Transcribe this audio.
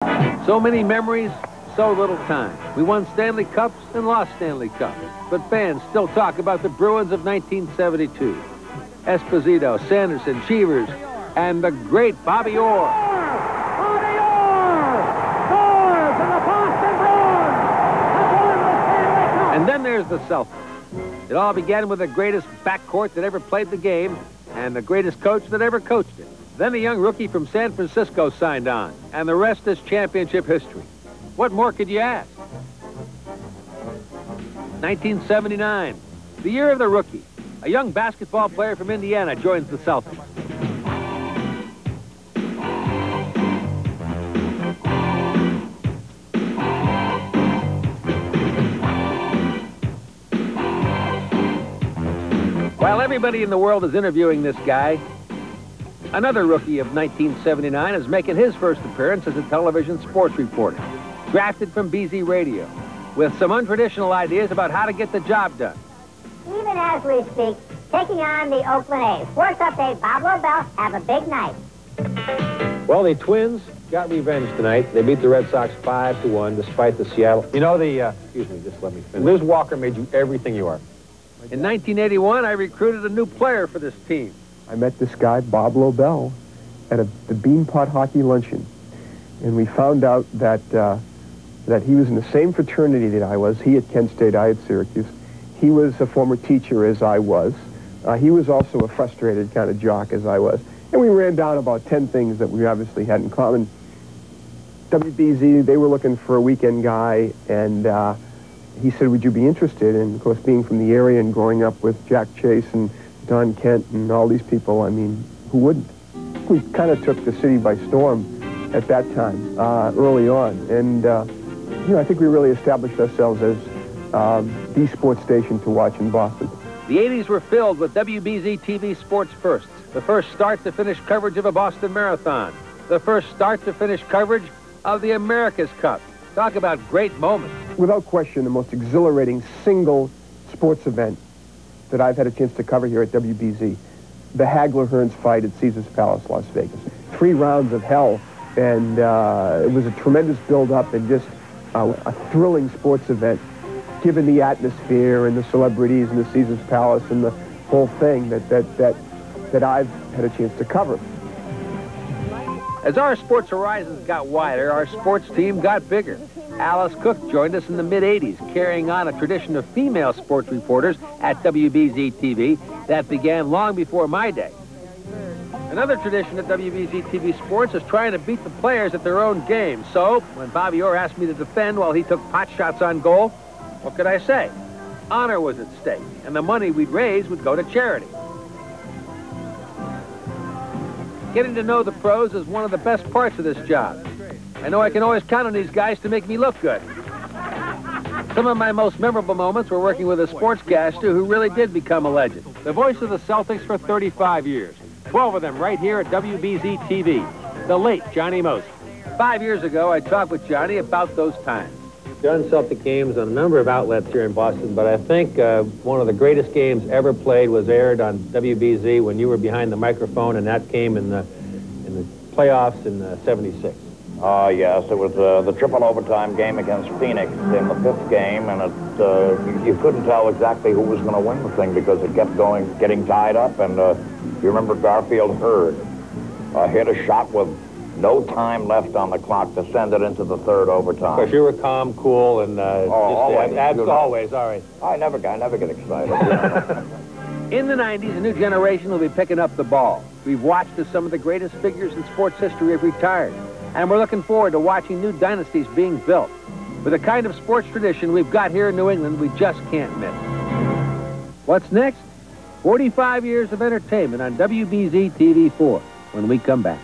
So many memories, so little time. We won Stanley Cups and lost Stanley Cups. But fans still talk about the Bruins of 1972. Esposito, Sanderson, Cheevers, and the great Bobby Orr. Bobby Orr scores in the Boston Bruins have won the Stanley Cup. And then there's the Celtics. It all began with the greatest backcourt that ever played the game and the greatest coach that ever coached it. Then a young rookie from San Francisco signed on, and the rest is championship history. What more could you ask? 1979, the year of the rookie. A young basketball player from Indiana joins the Celtics. While everybody in the world is interviewing this guy, another rookie of 1979 is making his first appearance as a television sports reporter, drafted from BZ Radio, with some untraditional ideas about how to get the job done. Even as we speak, taking on the Oakland A's. Sports Update, Bob Lobel, have a big night. Well, the Twins got revenge tonight. They beat the Red Sox 5-1, despite the Seattle... You know, excuse me, just let me finish. Liz Walker made you everything you are. In 1981, I recruited a new player for this team. I met this guy, Bob Lobel, at the Beanpot Hockey Luncheon. And we found out that he was in the same fraternity that I was. He at Kent State, I at Syracuse. He was a former teacher, as I was. He was also a frustrated kind of jock, as I was. And we ran down about 10 things that we obviously had in common. WBZ, they were looking for a weekend guy, and he said, would you be interested? And, of course, being from the area and growing up with Jack Chase and Don Kent and all these people, I mean, who wouldn't? We kind of took the city by storm at that time, early on. And, you know, I think we really established ourselves as the sports station to watch in Boston. The 80s were filled with WBZ TV sports firsts. The first start-to-finish coverage of a Boston Marathon. The first start-to-finish coverage of the America's Cup. Talk about great moments. Without question, the most exhilarating single sports event that I've had a chance to cover here at WBZ. The Hagler-Hearns fight at Caesars Palace, Las Vegas. 3 rounds of hell, and it was a tremendous build-up and just a thrilling sports event, given the atmosphere and the celebrities and the Caesars Palace and the whole thing that I've had a chance to cover. As our sports horizons got wider, our sports team got bigger. Alice Cook joined us in the mid-'80s, carrying on a tradition of female sports reporters at WBZ TV that began long before my day. Another tradition at WBZ TV Sports is trying to beat the players at their own game. So, when Bobby Orr asked me to defend while he took pot shots on goal, what could I say? Honor was at stake, and the money we'd raise would go to charity. Getting to know the pros is one of the best parts of this job. I know I can always count on these guys to make me look good. Some of my most memorable moments were working with a sportscaster who really did become a legend. The voice of the Celtics for 35 years. 12 of them right here at WBZ TV. The late Johnny Mosey. 5 years ago, I talked with Johnny about those times. Done Celtic games on a number of outlets here in Boston, but I think one of the greatest games ever played was aired on WBZ when you were behind the microphone, and that came in the playoffs in '76. Yes, it was the triple overtime game against Phoenix in the 5th game, and you couldn't tell exactly who was going to win the thing because it kept getting tied up, and you remember Garfield Hurd hit a shot with no time left on the clock to send it into the 3rd overtime. Of course, you were calm, cool, and always, always, all right. I never get excited. In the 90s, a new generation will be picking up the ball. We've watched as some of the greatest figures in sports history have retired, and we're looking forward to watching new dynasties being built. With the kind of sports tradition we've got here in New England, we just can't miss. What's next? 45 years of entertainment on WBZ TV4 when we come back.